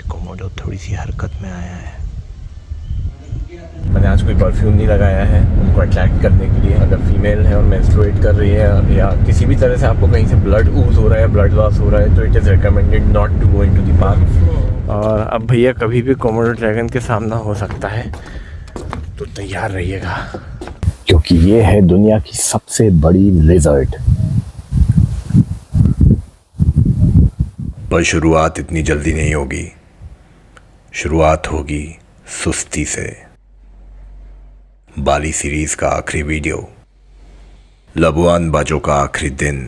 Komodo थोड़ी सी हरकत में आया है। मैंने आज कोई परफ्यूम नहीं लगाया है उनको अट्रैक्ट करने के लिए। अगर फीमेल है और मेंस्ट्रुएट कर रही है या किसी भी तरह से आपको कहीं से ब्लड ऊज हो रहा है, ब्लड लॉस हो रहा है, तो it is recommended not to go into the park. और अब भैया कभी भी कोमोडो ड्रैगन के सामना हो सकता है, तो तैयार रहिएगा, क्योंकि ये है दुनिया की सबसे बड़ी लिजर्ड। पर शुरुआत इतनी जल्दी नहीं होगी, शुरुआत होगी सुस्ती से। बाली सीरीज का आखिरी वीडियो, लबुआन बाजो का आखिरी दिन।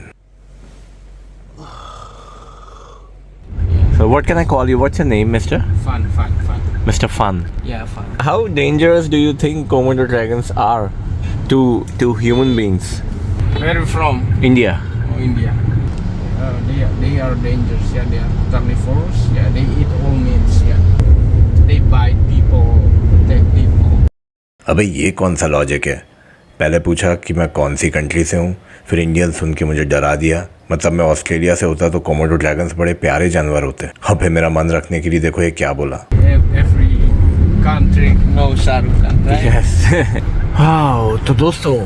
So what can I call you? What's your name, Mr.? Fun. Mr. Fun. Yeah, fun. How dangerous do you think Komodo dragons are to human beings? Where are you from? India. Oh, India. They are dangerous. Yeah, they are carnivores. Yeah, they eat all meats. Yeah, they bite people, attack people. अबे ये कौन सा logic है? पहले पूछा कि मैं कौन सी कंट्री से हूँ, फिर इंडियन सुन के मुझे डरा दिया। मतलब मैं ऑस्ट्रेलिया से होता तो कोमोडो ड्रैगन्स बड़े प्यारे जानवर होते। अब फिर मेरा मन रखने के लिए देखो ये क्या बोला। Every country knows Shahrukh Khan, right? Yes. हाँ, तो दोस्तों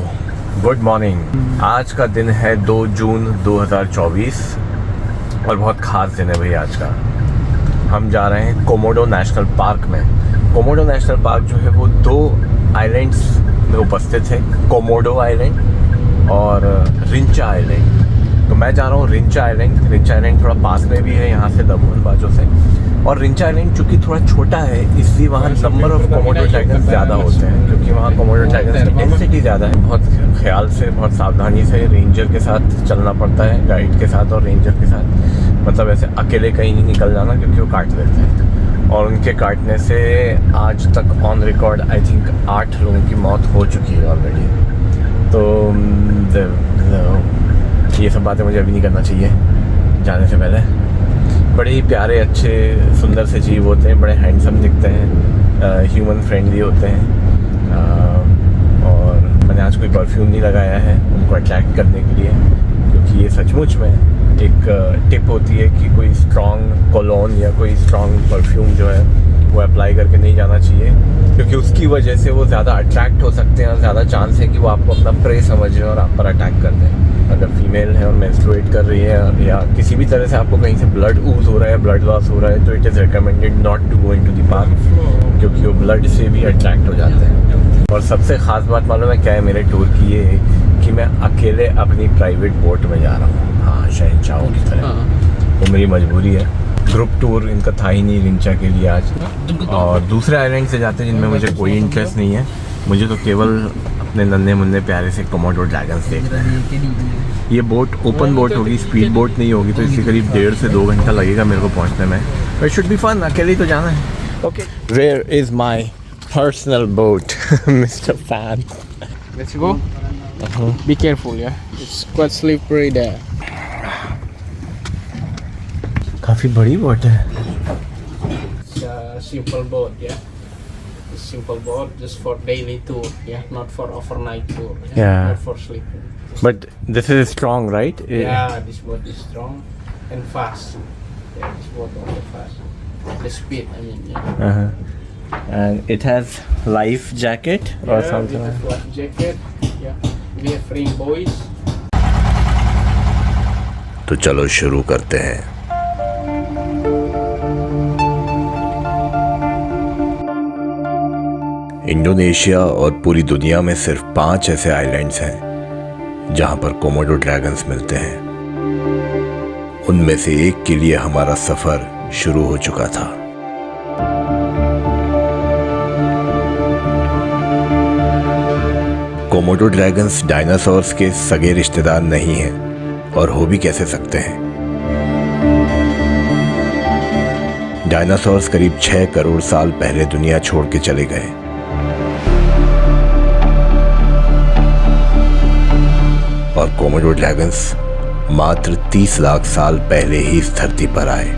गुड मॉर्निंग। आज का दिन है 2 जून 2024 और बहुत ख़ास दिन है भाई आज का। हम जा रहे हैं कोमोडो नेशनल पार्क में। कोमोडो नेशनल पार्क जो है वो 2 आइलैंड्स में उपस्थित है, कोमोडो आइलैंड और रिंचा आइलैंड। तो मैं जा रहा हूँ रिंचा आइलैंड थोड़ा पास में भी है यहाँ से, लबुआन बाजो से। और रिंचा आइलैंड चूँकि थोड़ा छोटा है, इसलिए वहाँ नंबर ऑफ कोमोडो ड्रैगन्स ज़्यादा होते हैं, क्योंकि वहाँ कोमोडो ड्रैगन्स की डेंसिटी ज़्यादा है। बहुत ख्याल से, बहुत सावधानी से रेंजर के साथ चलना पड़ता है, गाइड के साथ और रेंजर के साथ। मतलब ऐसे अकेले कहीं नहीं निकल जाना, क्योंकि वो काट देते हैं। और उनके काटने से आज तक ऑन रिकॉर्ड आई थिंक 8 लोगों की मौत हो चुकी है ऑलरेडी। तो ये सब बातें मुझे अभी नहीं करना चाहिए जाने से पहले। बड़े ही प्यारे, अच्छे, सुंदर से जीव होते हैं, बड़े हैंडसम दिखते हैं, ह्यूमन फ्रेंडली होते हैं। और मैंने आज कोई परफ्यूम नहीं लगाया है उनको अट्रैक्ट करने के लिए, क्योंकि ये सचमुच में एक टिप होती है कि कोई स्ट्रॉन्ग कोलोन या कोई स्ट्रॉन्ग परफ्यूम जो है वो अप्लाई करके नहीं जाना चाहिए, क्योंकि उसकी वजह से वो ज़्यादा अट्रैक्ट हो सकते हैं और ज़्यादा चांस है कि वो आपको अपना प्रे समझें और आप पर अटैक कर दें। अगर फीमेल है और मेंस्ट्रुएट कर रही है या किसी भी तरह से आपको कहीं से ब्लड ऊज हो रहा है, ब्लड लॉस हो रहा है, तो it is recommended not to go into the park, क्योंकि वो ब्लड से भी अट्रैक्ट हो जाते हैं। और सबसे ख़ास बात मालूम है क्या है मेरे टूर की? ये कि मैं अकेले अपनी प्राइवेट बोट में जा रहा हूँ। हाँ, शहंशाहों की तरह। वो मेरी मजबूरी है। ग्रुप टूर इनका था ही नहीं रिंचा के लिए आज। और दूसरे आइलैंड से जाते हैं जिनमें मुझे कोई इंटरेस्ट नहीं है, मुझे तो केवल अपने नन्हे मुन्ने प्यारे से कोमोडो ड्रैगन्स देखना है। ये बोट ओपन बोट होगी, स्पीड बोट नहीं होगी, तो इसलिए करीब 1.5 से 2 घंटा लगेगा मेरे को पहुंचने में। बट शुड बी फन, अकेले तो जाना है। Okay, where is my personal boat mister Fan? Let's go. Be careful, yeah. It's quite slippery there. काफ़ी बड़ी बोट है। It's a simple boat, yeah. It's simple boat just for daily tour, yeah, not for overnight tour. Yeah. Not for sleeping. But this is strong, right? Yeah, this boat is strong and fast. Yeah, this boat also fast. The speed, I mean, yeah. Uh-huh. And it has life jacket or Yeah, something. with a life jacket. Yeah, we have free boys. तो चलो शुरू करते हैं। Indonesia और पूरी दुनिया में सिर्फ 5 ऐसे आइलैंड्स हैं जहां पर कोमोडो ड्रैगन्स मिलते हैं। उनमें से एक के लिए हमारा सफर शुरू हो चुका था। कोमोडो ड्रैगन्स डायनासोर्स के सगे रिश्तेदार नहीं हैं, और हो भी कैसे सकते हैं। डायनासोर्स करीब 6 करोड़ साल पहले दुनिया छोड़ के चले गए। और कोमोडो ड्रैगन्स मात्र 30 लाख साल पहले ही इस धरती पर आए।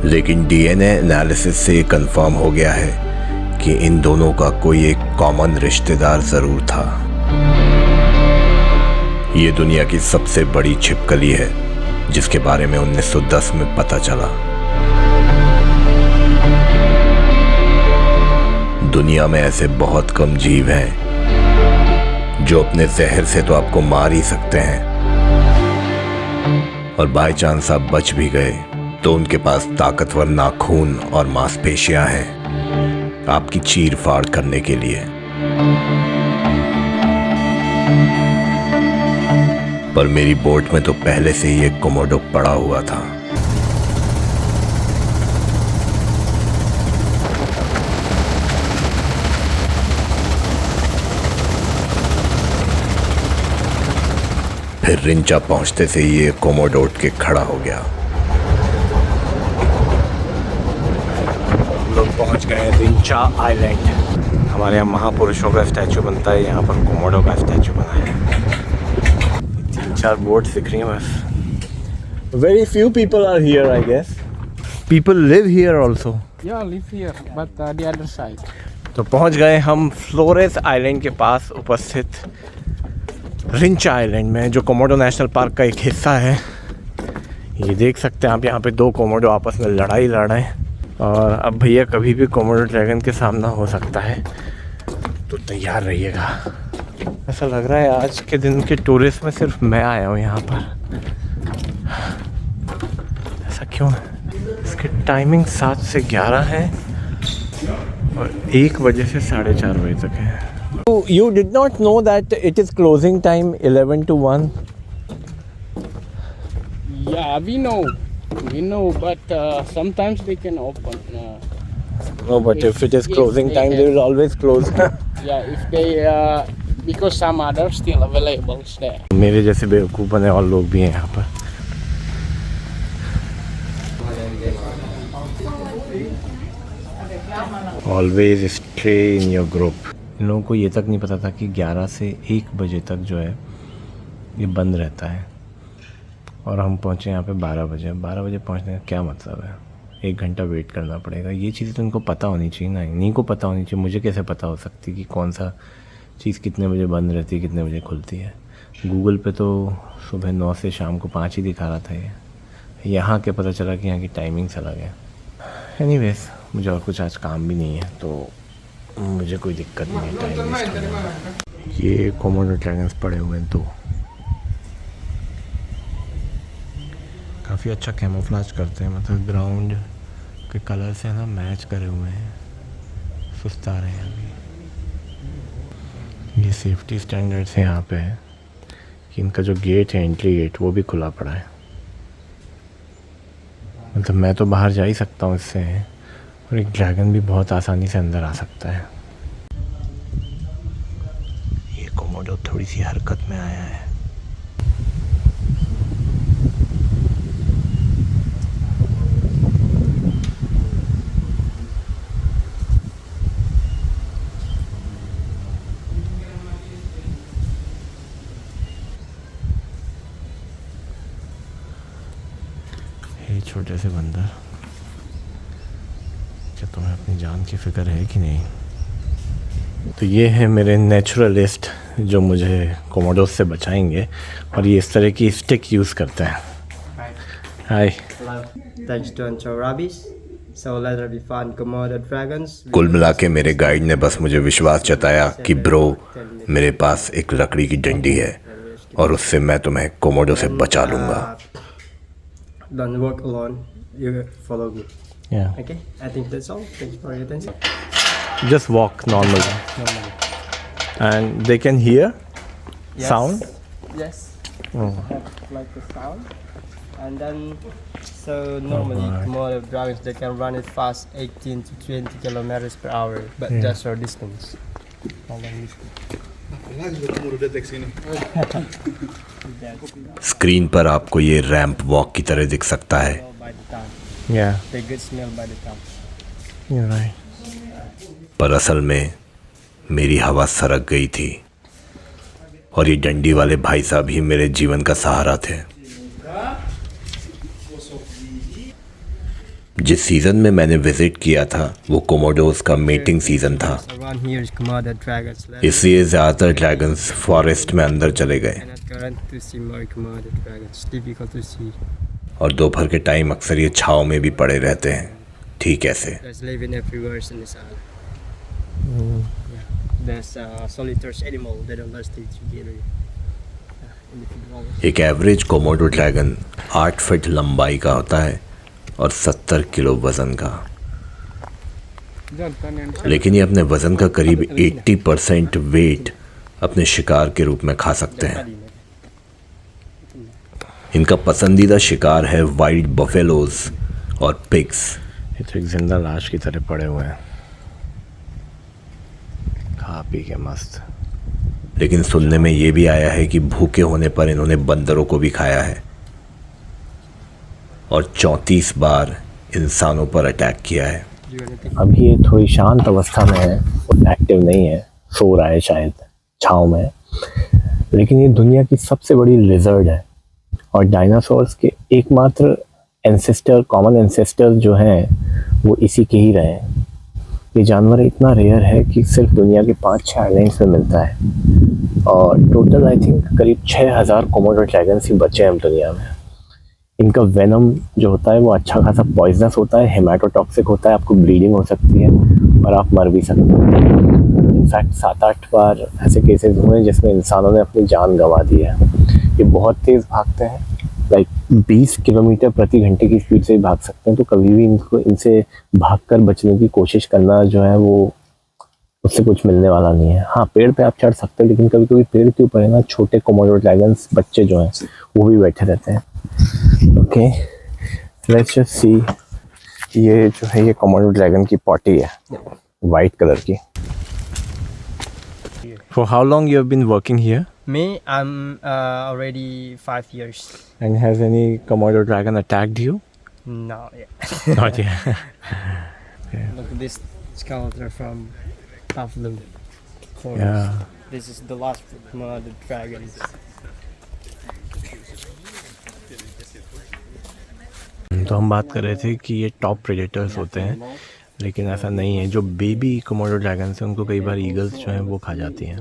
लेकिन डीएनए एनालिसिस से कंफर्म हो गया है कि इन दोनों का कोई एक कॉमन रिश्तेदार जरूर था। ये दुनिया की सबसे बड़ी छिपकली है जिसके बारे में 1910 में पता चला। दुनिया में ऐसे बहुत कम जीव हैं जो अपने जहर से तो आपको मार ही सकते हैं, और बाय चांस आप बच भी गए तो उनके पास ताकतवर नाखून और मांसपेशियां हैं आपकी चीर फाड़ करने के लिए। पर मेरी बोट में तो पहले से ही एक कोमोडो पड़ा हुआ था। फिर रिंचा पहुंचते से ये कोमोडो उठ के खड़ा हो गया। हम लोग पहुंच गए रिंचा आइलैंड। हमारे यहाँ महापुरुषों का स्टैचू बनता है, यहाँ पर कोमोडो का स्टैचू बना है। 3-4 बोट्स दिख रही हैं बस। Very few people are here I guess. People live here also. Yeah, live here, but the other side. तो पहुंच गए हम फ्लोरेस आइलैंड के पास उपस्थित रिंचा आइलैंड में, जो कोमोडो नेशनल पार्क का एक हिस्सा है। ये देख सकते हैं आप, यहाँ पे 2 कोमोडो आपस में लड़ाई लड़ रहे हैं, और अब भैया कभी भी कोमोडो ड्रैगन के सामना हो सकता है, तो तैयार रहिएगा। ऐसा लग रहा है आज के दिन के टूरिस्ट में सिर्फ मैं आया हूँ यहाँ पर। ऐसा क्यों है? इसकी टाइमिंग 7 से 11 है और 1 बजे से 4:30 बजे तक है। You did not know that it is closing time 11 to 1? Yeah, we know, but sometimes they can open. No, but if it is closing time, they will always close. Yeah, if they, because some others still available there. मेरे जैसे बेवकूफ़ बने और लोग भी हैं यहाँ पर। Always stay in your group. इन लोगों को ये तक नहीं पता था कि 11 से 1 बजे तक जो है ये बंद रहता है, और हम पहुँचे यहाँ पे 12 बजे। 12 बजे पहुँचने का क्या मतलब है? 1 घंटा वेट करना पड़ेगा। ये चीज़ तो इनको पता होनी चाहिए ना, इन्हीं को पता होनी चाहिए। मुझे कैसे पता हो सकती कि कौन सा चीज़ कितने बजे बंद रहती है, कितने बजे खुलती है? गूगल पे तो सुबह 9 से शाम को 5 ही दिखा रहा था। ये यहाँ के पता चला कि यहाँ की टाइमिंग्स अलग है। एनीवेज, मुझे और कुछ आज काम भी नहीं है, तो मुझे कोई दिक्कत नहीं है टाइम वेस्ट करने में। ये कोमोडो ड्रैगन्स पड़े हुए हैं 2। काफ़ी अच्छा कैमोफ्लेज करते हैं, मतलब ग्राउंड के कलर से ना मैच करे हुए हैं। सुस्ता रहे हैं अभी। ये सेफ्टी स्टैंडर्ड्स हैं यहाँ पे है कि इनका जो गेट है, एंट्री गेट, वो भी खुला पड़ा है। मतलब मैं तो बाहर जा ही सकता हूँ इससे, और एक ड्रैगन भी बहुत आसानी से अंदर आ सकता है। ये कोमोडो थोड़ी सी हरकत में आया है। ये छोटे से बंदर, क्या तुम्हें अपनी जान की फ़िक्र है कि नहीं? तो ये है मेरे नेचुरलिस्ट जो मुझे कोमोडोस से बचाएंगे, और ये इस तरह की स्टिक यूज़ करते हैं। हाय। Thanks to Anchorabies, so later we found Komodo dragons. कुल मिला के मेरे गाइड ने बस मुझे विश्वास जताया कि ब्रो, मेरे पास एक लकड़ी की डंडी है और उससे मैं तुम्हें कोमोडो से बचा लूँगा। Don't walk alone, you follow me. Yeah. Okay, I think that's all. Thanks for your attention. Just walk normally. And they can hear sound? Yes. Oh. Like the sound. And then, so normally Komodo dragons, they can run it fast, 18 to 20 kilometers per hour, but just our distance. Screen पर आपको ये ramp walk की तरह दिख सकता है। By the tongue. Yeah. They get smelled by the tongue. You're right. पर असल में मेरी हवा सरक गई थी, और ये डंडी वाले भाई साहब ही मेरे जीवन का सहारा थे। जिस सीज़न में मैंने विज़िट किया था वो कोमोडोस का मेटिंग सीज़न था, Around here is Komodo dragons. इसलिए ज़्यादातर ड्रैगन्स फॉरेस्ट में अंदर चले गए, Cannot guarantee to see more Komodo dragons. Difficult to see. और दोपहर के टाइम अक्सर ये छाँव में भी पड़े रहते हैं। ठीक कैसे? There's living everywhere in this island. Yeah. There's solitary animal. They don't stay together. Individuals. एक एवरेज कोमोडो ड्रैगन 8 फीट लंबाई का होता है और 70 किलो वजन का, लेकिन ये अपने वजन का करीब 80% वेट अपने शिकार के रूप में खा सकते हैं। इनका पसंदीदा शिकार है वाइल्ड बफेलोज और पिग्स। ये तो एक जिंदा लाश की तरह पड़े हुए हैं, खा पी के मस्त। लेकिन सुनने में ये भी आया है कि भूखे होने पर इन्होंने बंदरों को भी खाया है और 34 बार इंसानों पर अटैक किया है। अभी ये थोड़ी शांत अवस्था में है, एक्टिव नहीं है, सो रहा है शायद छाँव में, लेकिन ये दुनिया की सबसे बड़ी लिजर्ड है और डायनासोर्स के एकमात्र एंसेस्टर, कॉमन एंसेस्टर जो हैं वो इसी के ही रहे हैं। ये जानवर इतना रेयर है कि सिर्फ दुनिया के 5-6 आइलैंड्स में मिलता है और टोटल आई थिंक करीब 6000 कोमोडो ड्रैगन्स ही बचे हैं दुनिया में। इनका वेनम जो होता है वो अच्छा खासा पॉइजनस होता है, हेमाटोटॉक्सिक होता है, आपको ब्लीडिंग हो सकती है और आप मर भी सकते हैं। इनफैक्ट 7-8 बार ऐसे केसेस हुए हैं जिसमें इंसानों ने अपनी जान गंवा दी है। ये बहुत तेज़ भागते हैं, लाइक 20 किलोमीटर प्रति घंटे की स्पीड से ही भाग सकते हैं, तो कभी भी इनसे भागकर बचने की कोशिश करना जो है वो उससे कुछ मिलने वाला नहीं है। हाँ, पेड़ पे आप चढ़ सकते हैं, लेकिन कभी कभी पेड़ के ऊपर है ना छोटे कोमोडो ड्रैगन्स बच्चे जो हैं वो भी बैठे रहते हैं। Okay, let's just see. ये जो है ये कोमोडो ड्रैगन की पॉटी है, वाइट कलर की। For how long you have been working here? Me, I'm already 5 years. And has any Komodo dragon attacked you? No, yeah. Not yet. Look at this skeleton from Buffalo Forest. Yeah. This is the last Komodo dragon. तो हम बात कर रहे थे कि ये top predators होते हैं, लेकिन ऐसा नहीं है। जो बेबी कोमोडो ड्रैगन्स हैं उनको कई बार ईगल्स जो हैं वो खा जाती हैं,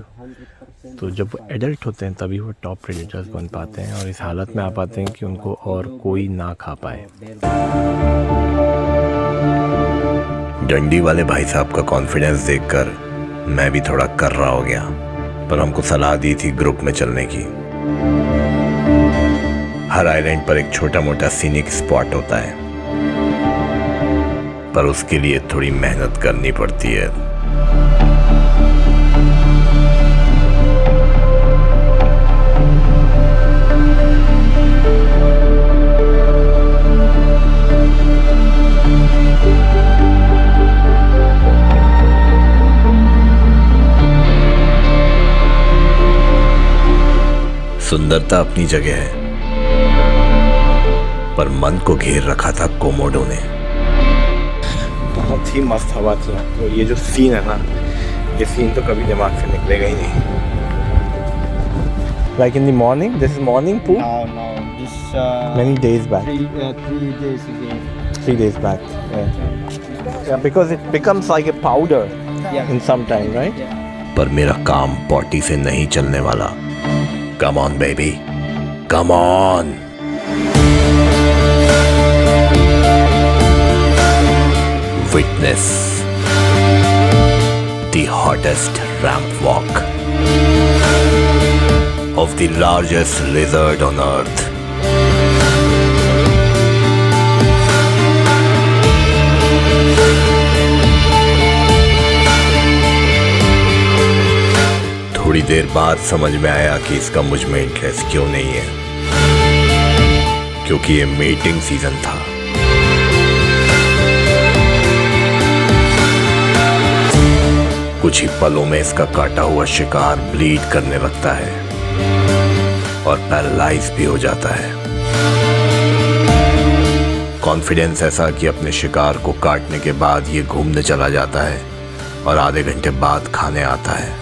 तो जब वो एडल्ट होते हैं तभी वो टॉप प्रेडेटर्स बन पाते हैं और इस हालत में आ पाते हैं कि उनको और कोई ना खा पाए। डंडी वाले भाई साहब का कॉन्फिडेंस देखकर मैं भी थोड़ा कर्रा हो गया, पर हमको सलाह दी थी ग्रुप में चलने की। हर आइलैंड पर एक छोटा मोटा सीनिक स्पॉट होता है, पर उसके लिए थोड़ी मेहनत करनी पड़ती है। सुंदरता अपनी जगह है, पर मन को घेर रखा था कोमोडो ने। बहुत ही मस्त हवा थी। तो ये जो सीन है ना, ये सीन तो कभी दिमाग से निकलेगा ही नहीं। Like in the morning, this is morning pool. No, this Many days back. 3 days ago. 3 days back. Yeah, because it becomes like a powder Yeah. in some time, right? Yeah. पर मेरा काम potty से नहीं चलने वाला। Come on baby, come on. Witness the hottest ramp walk of the largest lizard on earth. थोड़ी देर बाद समझ में आया कि इसका मुझ में इंटरेस्ट क्यों नहीं है, क्योंकि ये मेटिंग सीजन था। कुछ ही पलों में इसका काटा हुआ शिकार ब्लीड करने लगता है और पैरालाइज भी हो जाता है। कॉन्फिडेंस ऐसा कि अपने शिकार को काटने के बाद ये घूमने चला जाता है और आधे घंटे बाद खाने आता है।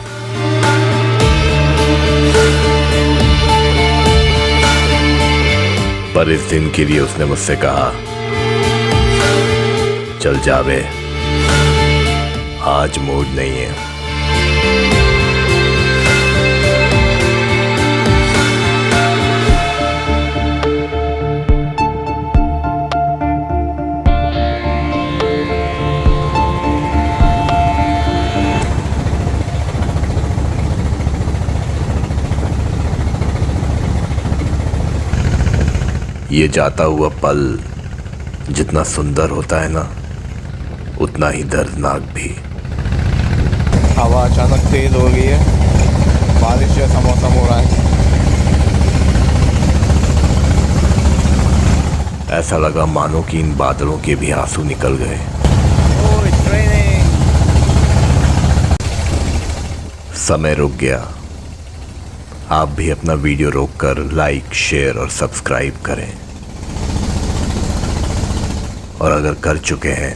पर इस दिन के लिए उसने मुझसे कहा, चल जावे, आज मूड नहीं है। ये जाता हुआ पल जितना सुंदर होता है ना, उतना ही दर्दनाक भी। हवा अचानक तेज हो गई है, बारिश जैसा मौसम हो रहा है। ऐसा लगा मानो कि इन बादलों के भी आंसू निकल गए। Oh, it's raining. समय रुक गया। आप भी अपना वीडियो रोककर लाइक, शेयर और सब्सक्राइब करें। और अगर कर चुके हैं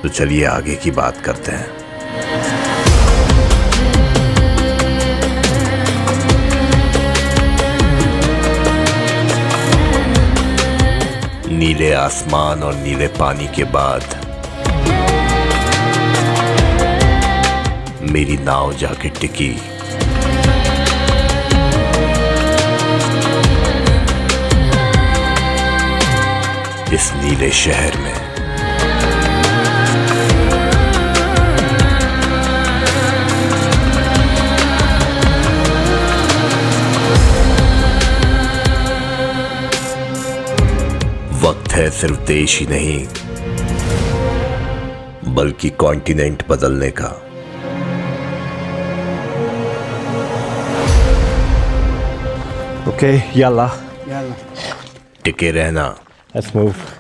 तो चलिए आगे की बात करते हैं। नीले आसमान और नीले पानी के बाद मेरी नाव जाके टिकी इस नीले शहर में। वक्त है सिर्फ देश ही नहीं बल्कि कॉन्टिनेंट बदलने का। Okay, yalla. Yalla. टिके रहना। Let's move.